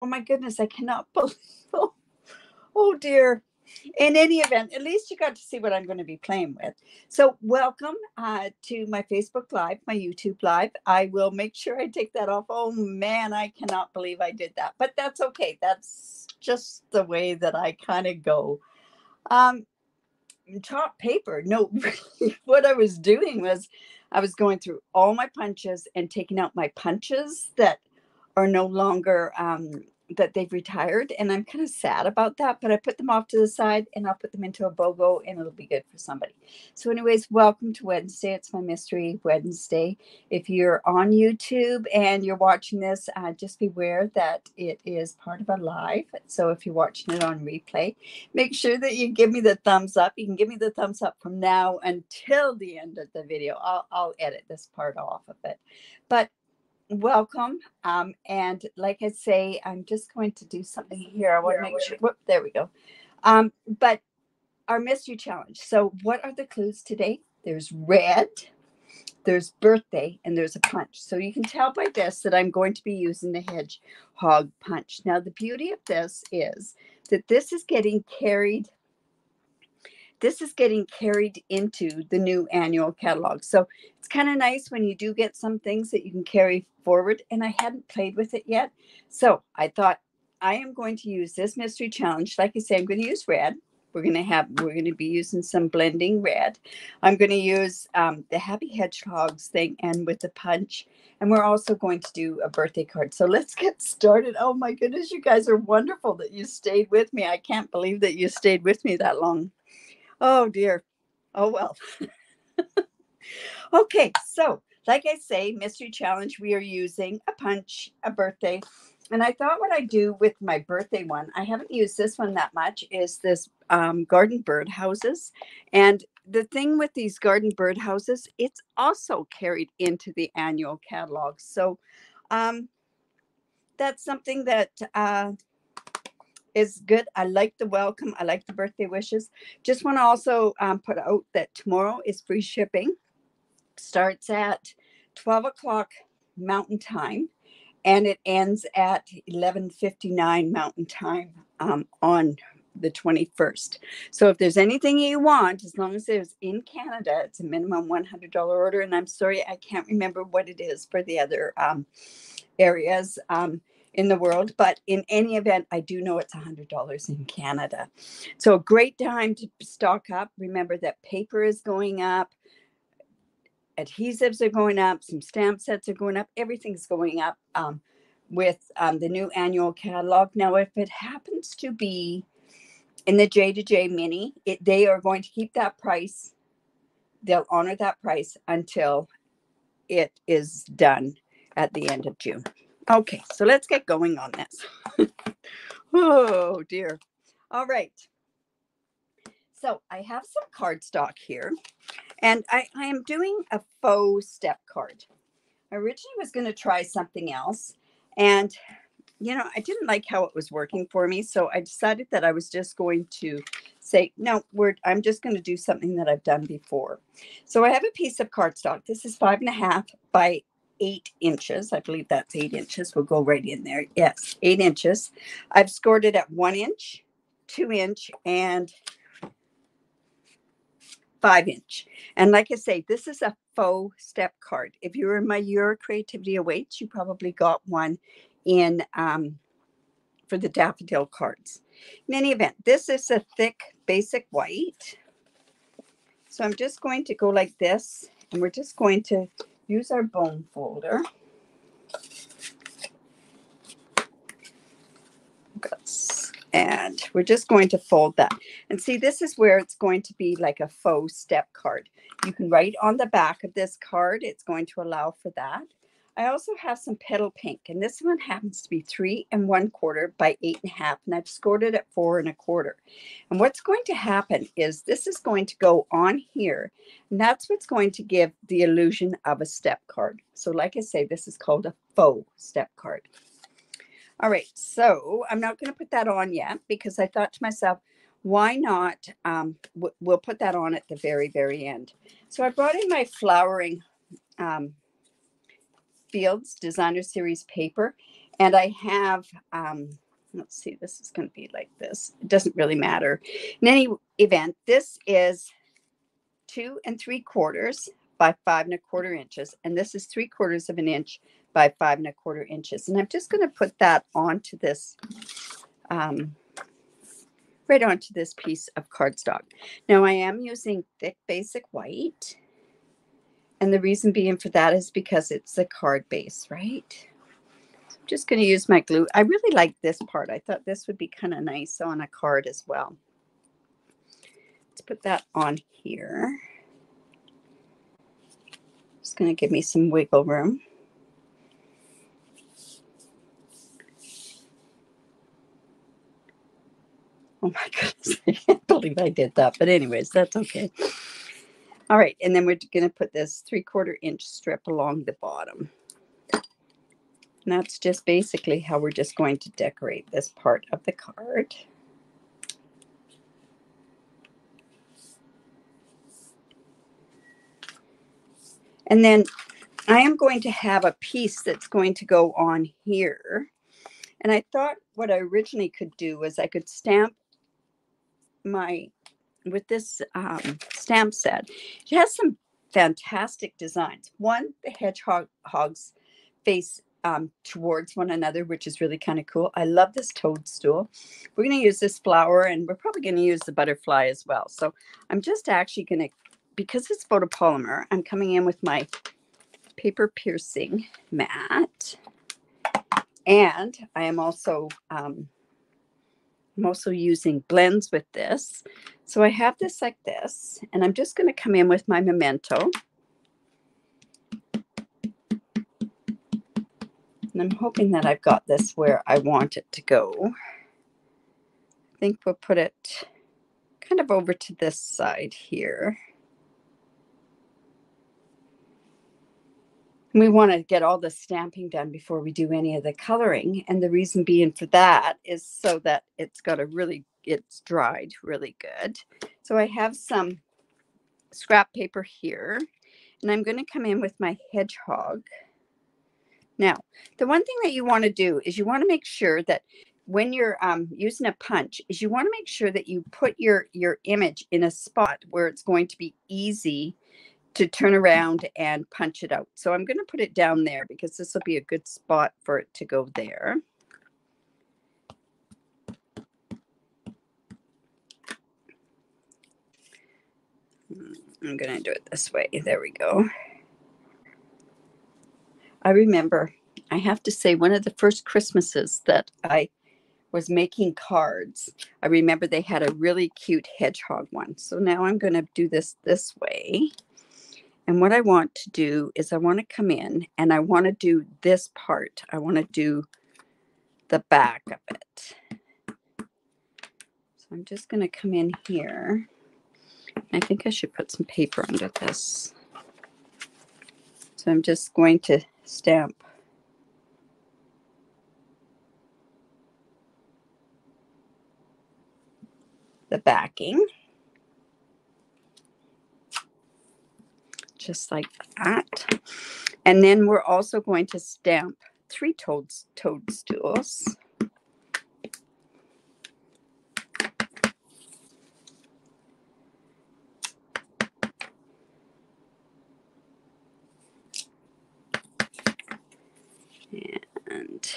Oh my goodness, I cannot believe. Oh dear. In any event, at least you got to see what I'm going to be playing with. So welcome to my Facebook Live, my YouTube Live. I will make sure I take that off. Oh man, I cannot believe I did that. But that's okay. That's just the way that I kind of go. Um, Top paper. No, really, what I was doing was I was going through all my punches and taking out my punches that are no longer that they've retired, and I'm kind of sad about that, but I put them off to the side and I'll put them into a BOGO and it'll be good for somebody. So anyways, welcome to Wednesday. It's my Mystery Wednesday. If you're on YouTube and you're watching this, just beware that it is part of a live. So if you're watching it on replay, make sure that you give me the thumbs up. You can give me the thumbs up from now until the end of the video. I'll edit this part off of it, but welcome. And like I say, I'm just going to do something here. I want to make sure. Whoop, there we go. But our mystery challenge. So what are the clues today? There's red, there's birthday, and there's a punch. So you can tell by this that I'm going to be using the hedgehog punch. Now, the beauty of this is that this is getting carried into the new annual catalog. So it's kind of nice when you do get some things that you can carry forward. And I hadn't played with it yet. So I thought I am going to use this mystery challenge. Like I say, I'm going to use red. We're going to be using some blending red. I'm going to use the Happy Hedgehogs thing and with the punch. And we're also going to do a birthday card. So let's get started. Oh my goodness, you guys are wonderful that you stayed with me. I can't believe that you stayed with me that long. Oh dear. Oh well. Okay, so like I say, mystery challenge, we are using a punch, a birthday. And I thought what I'd do with my birthday one, I haven't used this one that much, is this garden bird houses. And the thing with these garden bird houses, it's also carried into the annual catalog. So that's something that is good. I like the welcome. I like the birthday wishes. Just want to also put out that tomorrow is free shipping. Starts at 12 o'clock Mountain Time, and it ends at 11:59 Mountain Time on the 21st. So if there's anything you want, as long as it's in Canada, it's a minimum $100 order. And I'm sorry, I can't remember what it is for the other areas in the world, but in any event, I do know it's $100 in Canada. So a great time to stock up. Remember that paper is going up, adhesives are going up, some stamp sets are going up, everything's going up with the new annual catalog. Now, if it happens to be in the J2J mini, they are going to keep that price. They'll honor that price until it is done at the end of June. Okay, so let's get going on this. Oh dear. All right. So I have some cardstock here, and I am doing a faux step card. I originally was going to try something else, and I didn't like how it was working for me, so I decided that I was just going to say, no, I'm just going to do something that I've done before. So I have a piece of cardstock. This is 5.5 by 8 inches. I believe that's 8 inches. We'll go right in there. Yes, 8 inches. I've scored it at 1 inch, 2 inch, and 5 inch. And like I say, this is a faux step card. If you're in my Your Creativity Awaits, you probably got one in for the daffodil cards. In any event, this is a thick basic white. So I'm just going to go like this, and we're just going to use our bone folder. And we're just going to fold that. And see, this is where it's going to be like a faux step card. You can write on the back of this card. It's going to allow for that. I also have some petal pink, and this one happens to be 3 1/4 by 8.5, and I've scored it at 4 1/4. And what's going to happen is this is going to go on here, and that's what's going to give the illusion of a step card. So like I say, this is called a faux step card. All right, so I'm not going to put that on yet because I thought to myself, why not? We'll put that on at the very, very end. So I brought in my flowering Fields Designer Series paper, And I have, let's see, this is going to be like this. It doesn't really matter. In any event, this is 2 3/4 by 5 1/4 inches. And this is 3/4 of an inch by 5 1/4 inches. And I'm just going to put that onto this, right onto this piece of cardstock. Now I am using thick basic white. And the reason being for that is because it's a card base, right? I'm just going to use my glue. I really like this part. I thought this would be kind of nice on a card as well. Let's put that on here. Just going to give me some wiggle room. Oh my goodness, I can't believe I did that. But anyways, that's okay. All right, and then we're going to put this 3/4 inch strip along the bottom. And that's just basically how we're just going to decorate this part of the card. And then I am going to have a piece that's going to go on here. And I thought what I originally could do is I could stamp with this stamp set. It has some fantastic designs. One, the hedgehogs face towards one another, which is really kind of cool. I love this toadstool. We're going to use this flower, and we're probably going to use the butterfly as well. So I'm just actually going to, because it's photopolymer, I'm coming in with my paper piercing mat. And I am also I'm also using blends with this. So I have this like this, and I'm just going to come in with my memento. And I'm hoping that I've got this where I want it to go. I think we'll put it kind of over to this side here. And we want to get all the stamping done before we do any of the coloring. And the reason being for that is so that it's dried really good. So I have some scrap paper here, and I'm going to come in with my hedgehog. Now, the one thing that you want to do is you want to make sure that when you're using a punch, is you want to make sure that you put your image in a spot where it's going to be easy to turn around and punch it out. So I'm going to put it down there because this will be a good spot for it to go there. I'm going to do it this way. There we go. I remember, I have to say, one of the first Christmases that I was making cards, I remember they had a really cute hedgehog one. So now I'm going to do this way. And what I want to do is I want to come in and I want to do this part. I want to do the back of it. So I'm just going to come in here. I think I should put some paper under this. So I'm just going to stamp the backing. Just like that. And then we're also going to stamp 3 toadstools. And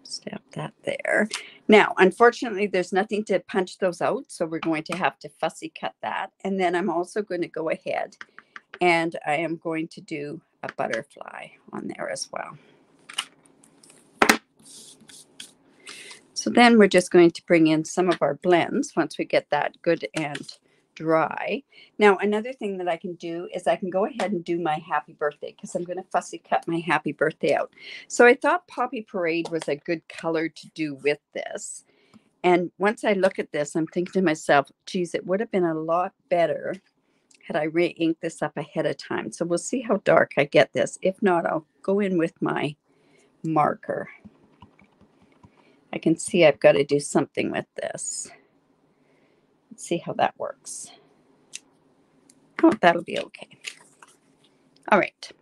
stamp that there. Now, unfortunately, there's nothing to punch those out, so we're going to have to fussy cut that. And then I'm also going to go ahead and I am going to do a butterfly on there as well. So then we're just going to bring in some of our blends once we get that good and dry. Now, another thing that I can do is I can go ahead and do my happy birthday because I'm going to fussy cut my happy birthday out. So I thought Poppy Parade was a good color to do with this. And once I look at this, I'm thinking to myself, geez, it would have been a lot better had I re-inked this up ahead of time. So we'll see how dark I get this. If not, I'll go in with my marker. I can see I've got to do something with this. Let's see how that works. Oh, that'll be okay. All right.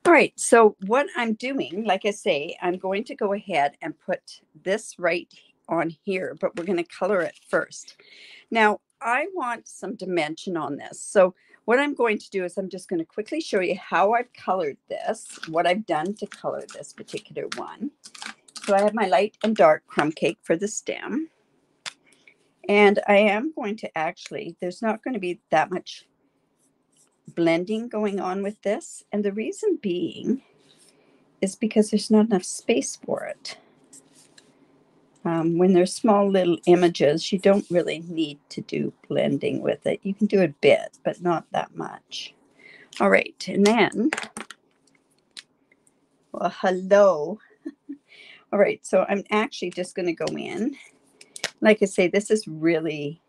All right, so what I'm doing, like I say, I'm going to go ahead and put this right on here, but we're going to color it first. Now, I want some dimension on this. So what I'm going to do is I'm just going to quickly show you how I've colored this, what I've done to color this particular one. So I have my light and dark crumb cake for the stem. And I am going to actually, there's not going to be that much blending going on with this. And the reason being is because there's not enough space for it. When there's small little images, you don't really need to do blending with it. You can do a bit, but not that much. All right, and then, well, hello. All right, so I'm actually just going to go in. Like I say, this is really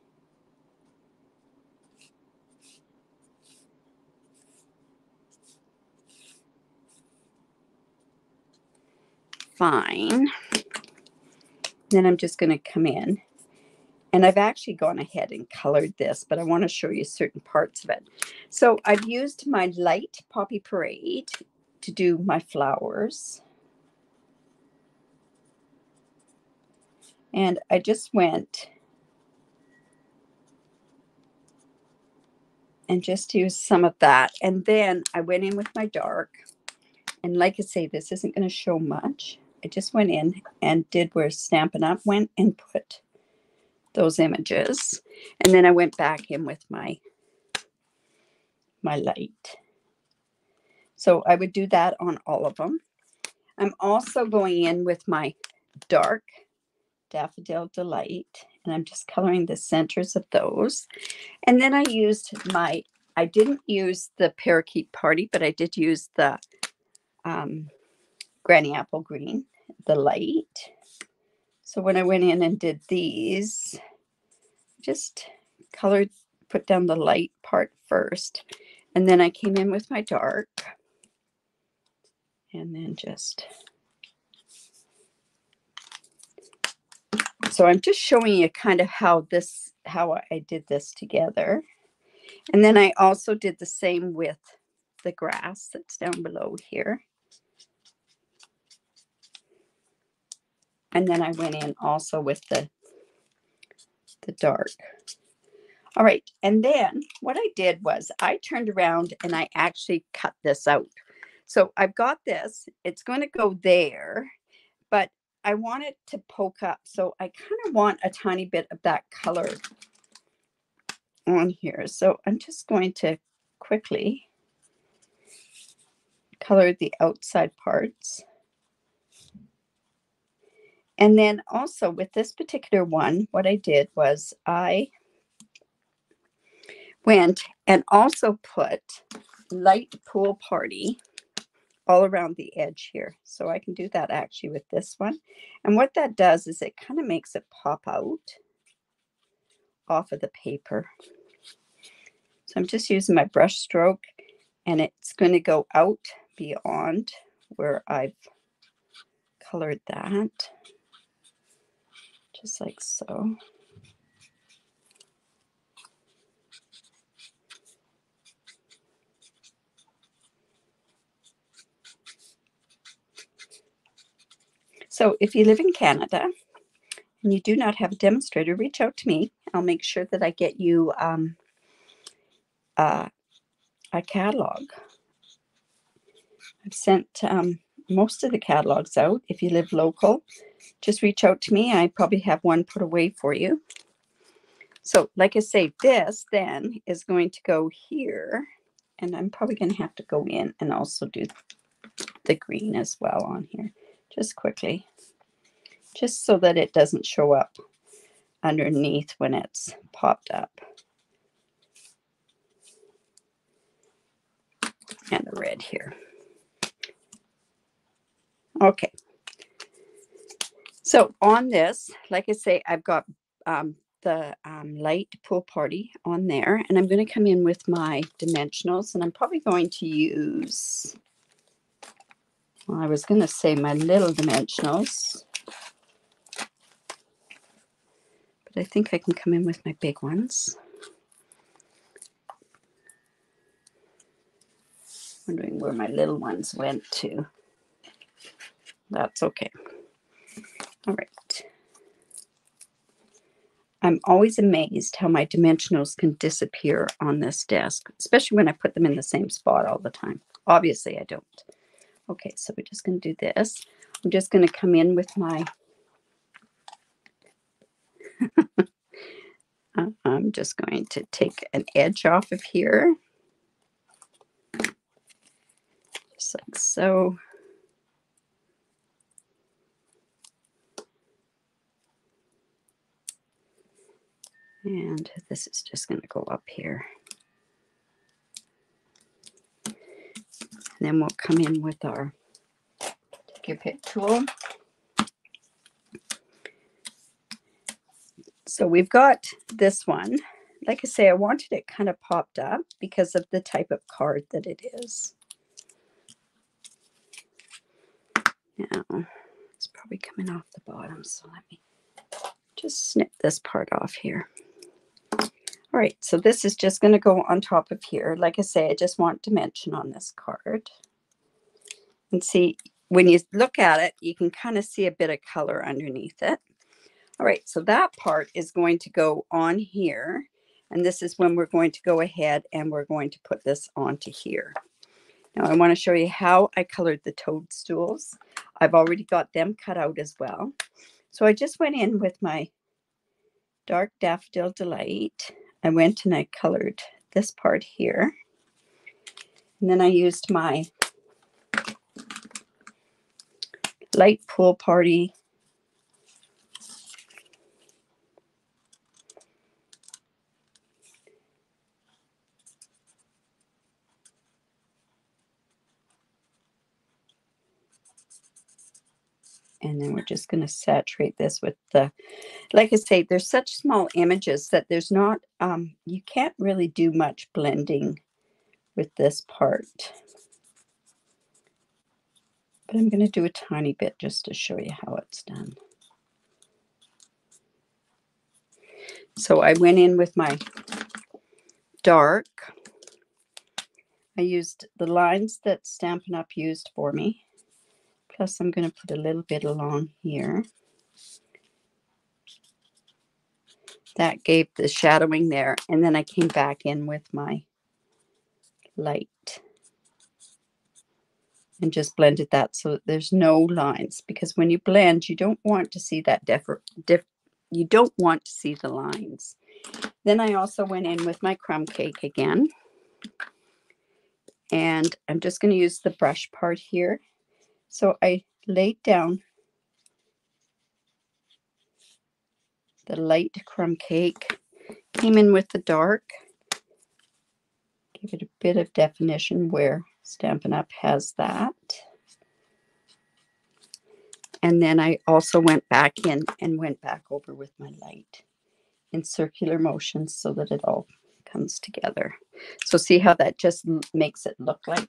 fine. Then I'm just going to come in. And I've actually gone ahead and colored this, but I want to show you certain parts of it. So I've used my light Poppy Parade to do my flowers. And I just went and just used some of that. And then I went in with my dark. And like I say, this isn't going to show much. I just went in and did where Stampin' Up went and put those images. And then I went back in with my light. So I would do that on all of them. I'm also going in with my dark Daffodil Delight, and I'm just coloring the centers of those. And then I used I didn't use the Parakeet Party, but I did use the Granny Apple Green, the light. So when I went in and did these, just colored, put down the light part first, and then I came in with my dark, and then just, so I'm just showing you kind of how I did this together. And then I also did the same with the grass that's down below here. And then I went in also with the dark. All right, and then what I did was I turned around and I actually cut this out. So I've got this, it's going to go there, but I want it to poke up. So I kind of want a tiny bit of that color on here. So I'm just going to quickly color the outside parts. And then also with this particular one, what I did was I went and also put light Pool Party all around the edge here. So I can do that actually with this one. And what that does is it kind of makes it pop out off of the paper. So I'm just using my brush stroke, and it's going to go out beyond where I've colored that, just like so. So if you live in Canada and you do not have a demonstrator, reach out to me. I'll make sure that I get you a catalog. I've sent most of the catalogs out. If you live local, just reach out to me. I probably have one put away for you. So like I say, this then is going to go here, and I'm probably going to have to go in and also do the green as well on here, just quickly, just so that it doesn't show up underneath when it's popped up. And the red here. Okay. So on this, like I say, I've got the light Pool Party on there, and I'm going to come in with my dimensionals, and I'm probably going to use, well, I was going to say my little dimensionals, but I think I can come in with my big ones. Wondering where my little ones went to. That's okay. All right. I'm always amazed how my dimensionals can disappear on this desk, especially when I put them in the same spot all the time. Obviously, I don't. Okay, so we're just going to do this. I'm just going to come in with my, I'm just going to take an edge off of here. Just like so. And this is just going to go up here. And then we'll come in with our take your pick tool. So we've got this one. Like I say, I wanted it kind of popped up because of the type of card that it is. Now, it's probably coming off the bottom, so let me just snip this part off here. All right, so this is just going to go on top of here. Like I say, I just want dimension on this card. And see, when you look at it, you can kind of see a bit of color underneath it. All right, so that part is going to go on here. And this is when we're going to go ahead and we're going to put this onto here. Now I want to show you how I colored the toadstools. I've already got them cut out as well. So I just went in with my dark Daffodil Delight. I went and I colored this part here. And then I used my light Pool Party and then we're just going to saturate this with the, like I say, there's such small images that there's not, you can't really do much blending with this part. But I'm going to do a tiny bit just to show you how it's done. So I went in with my dark. I used the lines that Stampin' Up used for me. Plus I'm going to put a little bit along here. That gave the shadowing there. And then I came back in with my light and just blended that so that there's no lines, because when you blend, you don't want to see that you don't want to see the lines. Then I also went in with my crumb cake again. And I'm just going to use the brush part here. So I laid down the light crumb cake, came in with the dark, give it a bit of definition where Stampin' Up has that. And then I also went back in and went back over with my light in circular motions so that it all comes together. So see how that just makes it look like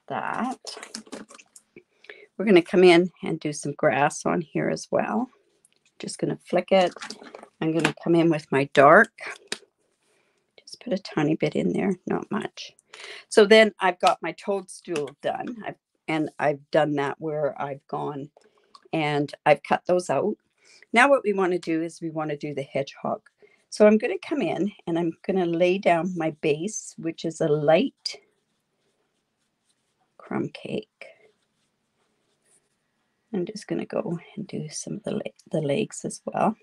that. We're going to come in and do some grass on here as well. Just going to flick it. I'm going to come in with my dark. Just put a tiny bit in there, not much. So then I've got my toadstool done. I've done that where I've gone and I've cut those out. Now what we want to do is we want to do the hedgehog. So I'm going to come in and I'm going to lay down my base, which is a light crumb cake. I'm just going to go and do some of the legs as well.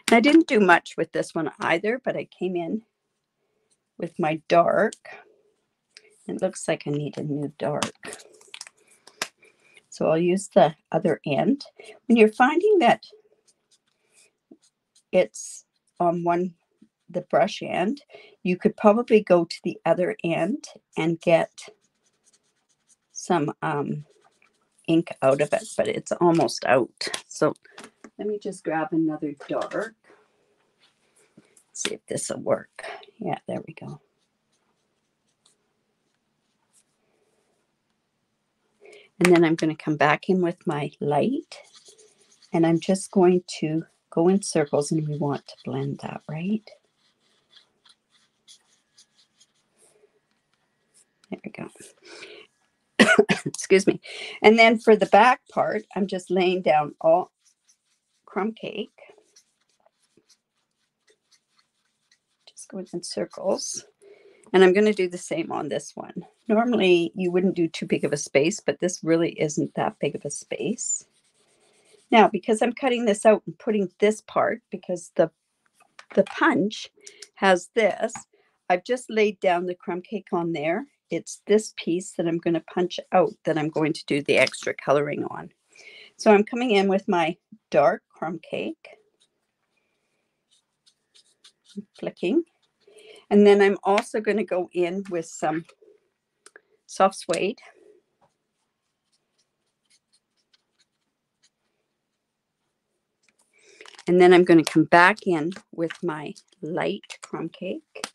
And I didn't do much with this one either, but I came in with my dark. It looks like I need a new dark. So I'll use the other end. When you're finding that it's on the brush end, you could probably go to the other end and get some ink out of it, but it's almost out. So let me just grab another dark. See if this will work. Yeah, there we go. And then I'm going to come back in with my light, and I'm just going to go in circles, and we want to blend that, right? There we go. Excuse me. And then for the back part, I'm just laying down all crumb cake. Just going in circles. And I'm going to do the same on this one. Normally, you wouldn't do too big of a space, but this really isn't that big of a space. Now, because I'm cutting this out and putting this part, because the punch has this, I've just laid down the crumb cake on there. It's this piece that I'm going to punch out that I'm going to do the extra coloring on. So I'm coming in with my dark crumb cake, flicking. And then I'm also going to go in with some soft suede. And then I'm going to come back in with my light crumb cake.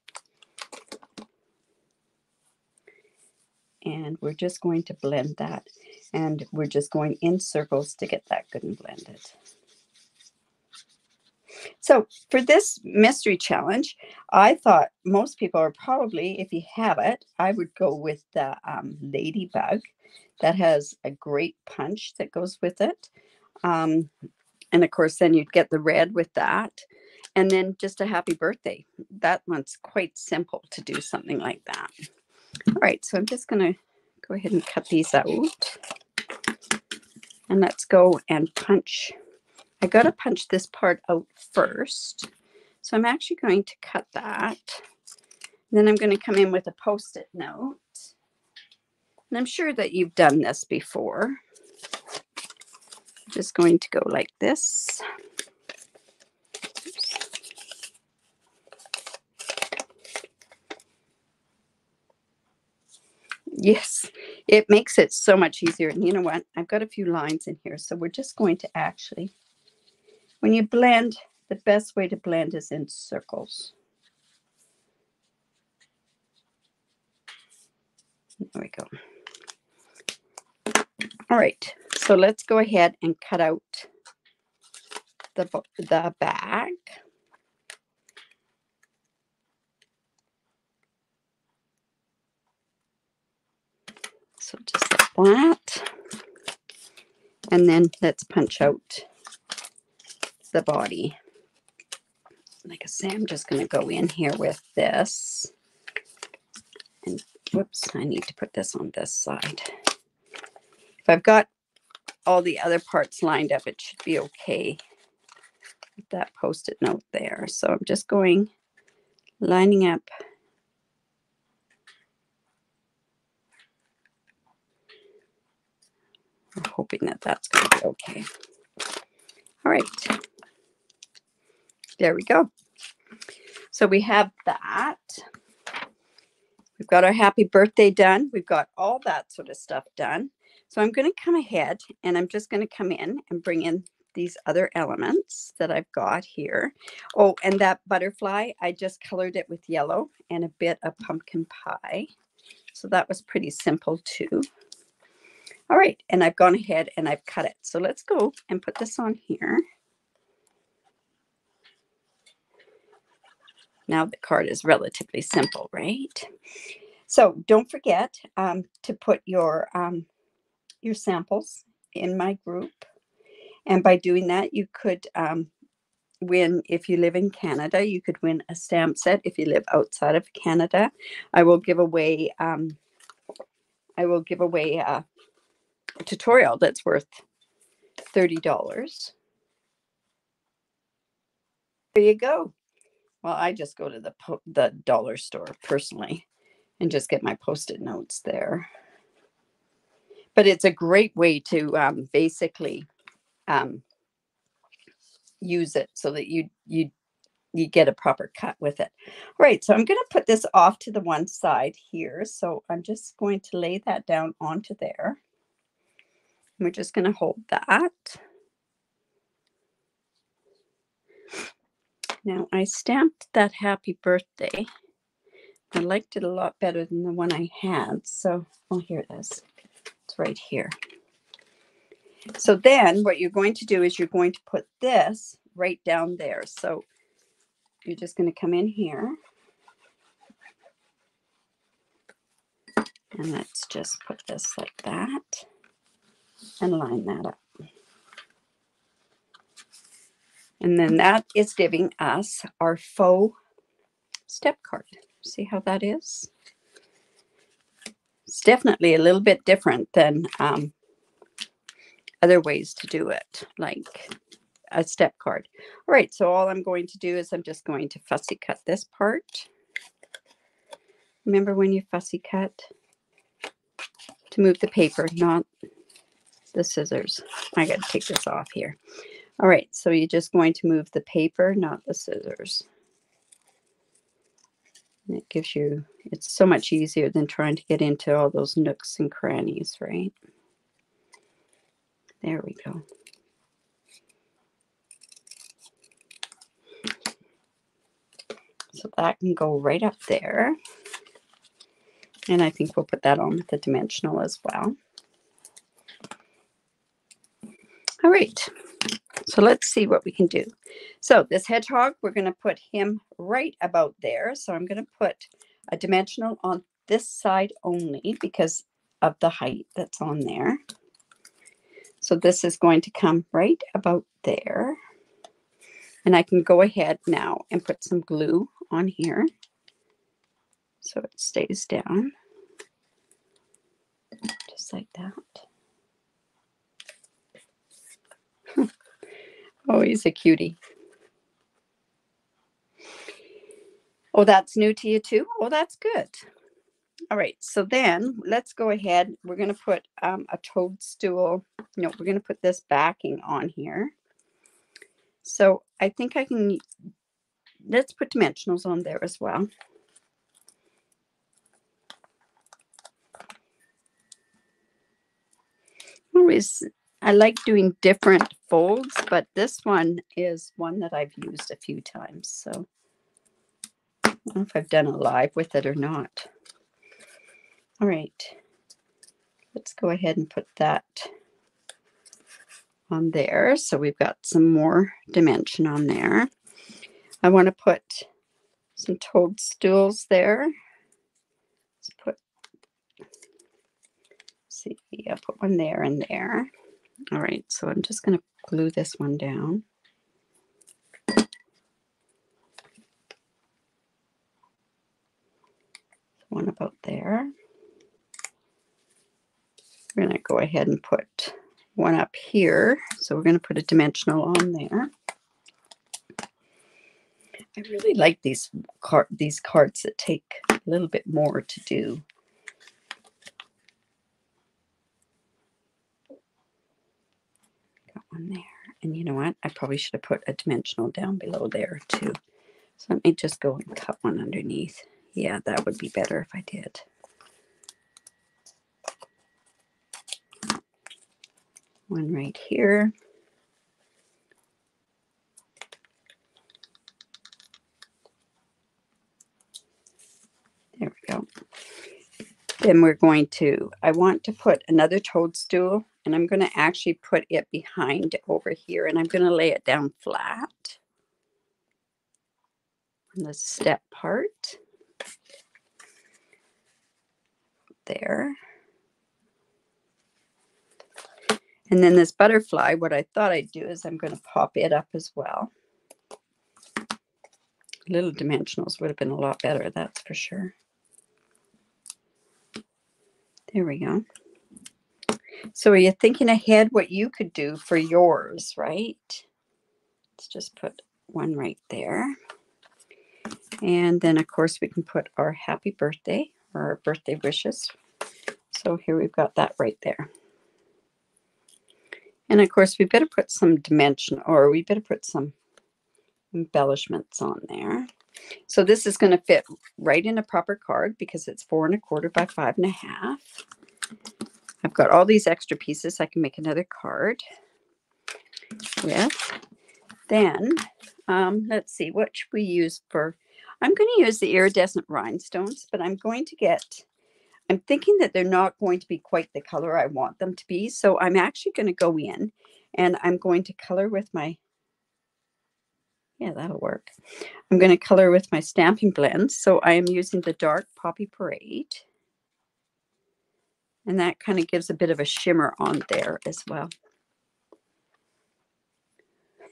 And we're just going to blend that. And we're just going in circles to get that good and blended. So for this mystery challenge, I thought most people are probably, if you have it, I would go with the ladybug. That has a great punch that goes with it. And of course, then you'd get the red with that. And then just a happy birthday. That one's quite simple to do something like that. All right, so I'm just going to go ahead and cut these out. And let's go and punch. I got to punch this part out first. So I'm actually going to cut that. And then I'm going to come in with a Post-it note. And I'm sure that you've done this before. I'm just going to go like this. Yes, it makes it so much easier. And you know what? I've got a few lines in here. So we're just going to actually, when you blend, the best way to blend is in circles. There we go. All right, so let's go ahead and cut out the back. So just like that. And then let's punch out the body. Like I say, I'm just going to go in here with this. And whoops, I need to put this on this side. If I've got all the other parts lined up, it should be okay with that Post-it note there. So I'm just going, lining up. I'm hoping that that's going to be okay. All right. There we go. So we have that. We've got our happy birthday done. We've got all that sort of stuff done. So I'm going to come ahead and I'm just going to come in and bring in these other elements that I've got here. Oh, and that butterfly, I just colored it with yellow and a bit of pumpkin pie. So that was pretty simple too. All right, and I've gone ahead and I've cut it. So let's go and put this on here. Now the card is relatively simple, right? So don't forget to put your samples in my group. And by doing that, you could win, if you live in Canada, you could win a stamp set. If you live outside of Canada, I will give away a tutorial that's worth $30. There you go. Well, I just go to the dollar store personally and just get my Post-it notes there. But it's a great way to basically use it so that you get a proper cut with it. All right, so I'm going to put this off to the one side here. So I'm just going to lay that down onto there. We're just going to hold that. Now I stamped that happy birthday. I liked it a lot better than the one I had. So, oh, here it is. It's right here. So then what you're going to do is you're going to put this right down there. So you're just going to come in here. And let's just put this like that and line that up. And then that is giving us our faux step card. See how that is? It's definitely a little bit different than other ways to do it, like a step card. All right, so all I'm going to do is I'm just going to fussy cut this part. Remember when you fussy cut? To move the paper, not the scissors. I got to take this off here. All right, so you're just going to move the paper, not the scissors. And it gives you, it's so much easier than trying to get into all those nooks and crannies, right? There we go. So that can go right up there. And I think we'll put that on with the dimensional as well. All right, so let's see what we can do. So this hedgehog, we're going to put him right about there. So I'm going to put a dimensional on this side only because of the height that's on there. So this is going to come right about there. And I can go ahead now and put some glue on here so it stays down. Just like that. Oh, he's a cutie. Oh, that's new to you too? Oh, that's good. All right, so then let's go ahead. We're going to put a toadstool. No, we're going to put this backing on here. So I think I can, let's put dimensionals on there as well. I like doing different folds, but this one is one that I've used a few times. So I don't know if I've done a live with it or not. All right, let's go ahead and put that on there. So we've got some more dimension on there. I want to put some toadstools there. Let's put, see, I'll put one there and there. All right, so I'm just going to glue this one down. One about there. We're going to go ahead and put one up here. So we're going to put a dimensional on there. I really like these cards that take a little bit more to do. Got one there. And you know what? I probably should have put a dimensional down below there too. So let me just go and cut one underneath. Yeah, that would be better if I did. One right here. There we go. Then we're going to, I want to put another toadstool, and I'm going to actually put it behind over here, and I'm going to lay it down flat on the step part. There. And then this butterfly, what I thought I'd do is I'm going to pop it up as well. Little dimensionals would have been a lot better, that's for sure. There we go. So are you thinking ahead what you could do for yours, right? Let's just put one right there. And then, of course, we can put our happy birthday or our birthday wishes. So here we've got that right there. And, of course, we better put some dimension, or we better put some embellishments on there. So this is going to fit right in a proper card because it's 4 1/4 by 5 1/2. I've got all these extra pieces I can make another card with. Then, let's see, what should we use for, I'm going to use the iridescent rhinestones, but I'm thinking that they're not going to be quite the color I want them to be. So I'm actually going to go in and I'm going to color with my, yeah, that'll work. I'm going to color with my stamping blends. So I am using the dark Poppy Parade. And that kind of gives a bit of a shimmer on there as well.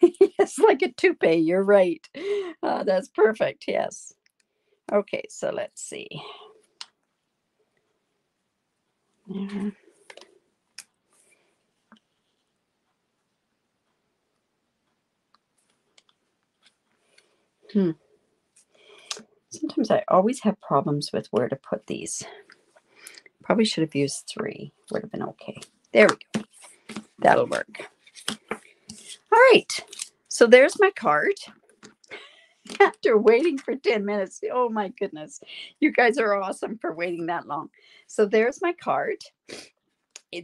It's like a toupee. You're right. That's perfect. Yes. Okay, so let's see. Sometimes I always have problems with where to put these. Probably should have used 3. Would have been okay. There we go. That'll work. All right. So there's my card. After waiting for 10 minutes. Oh my goodness. You guys are awesome for waiting that long. So there's my card.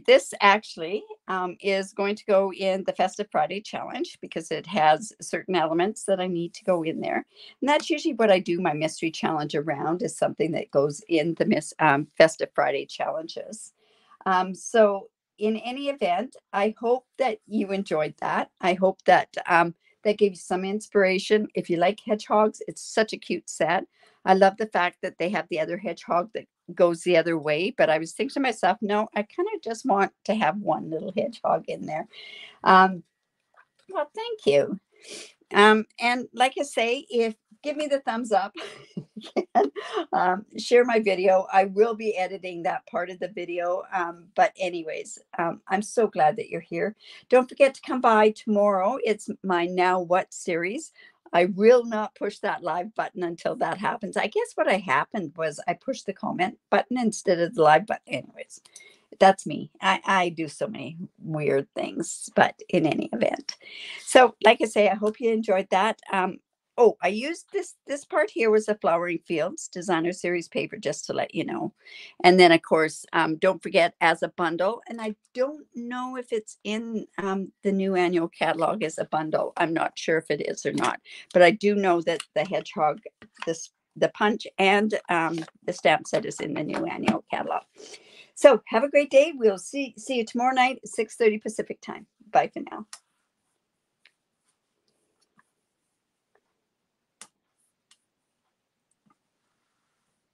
This actually is going to go in the Festive Friday challenge because it has certain elements that I need to go in there. And that's usually what I do my mystery challenge around, is something that goes in the Festive Friday challenges. So in any event, I hope that you enjoyed that. I hope that that gave you some inspiration. If you like hedgehogs, it's such a cute set. I love the fact that they have the other hedgehog that goes the other way. But I was thinking to myself, no, I kind of just want to have one little hedgehog in there. Well, thank you. And like I say, give me the thumbs up, and share my video. I will be editing that part of the video. But anyways, I'm so glad that you're here. Don't forget to come by tomorrow. It's my Now What series. I will not push that live button until that happens. I guess what happened was I pushed the comment button instead of the live button. Anyways, that's me. I do so many weird things, but in any event. So like I say, I hope you enjoyed that. Oh, I used this part here was a Flowering Fields Designer Series paper, just to let you know. And then, of course, don't forget, as a bundle, and I don't know if it's in the new annual catalog as a bundle. I'm not sure if it is or not, but I do know that the hedgehog, the punch, and the stamp set is in the new annual catalog. So have a great day. We'll see you tomorrow night at 6:30 Pacific time. Bye for now.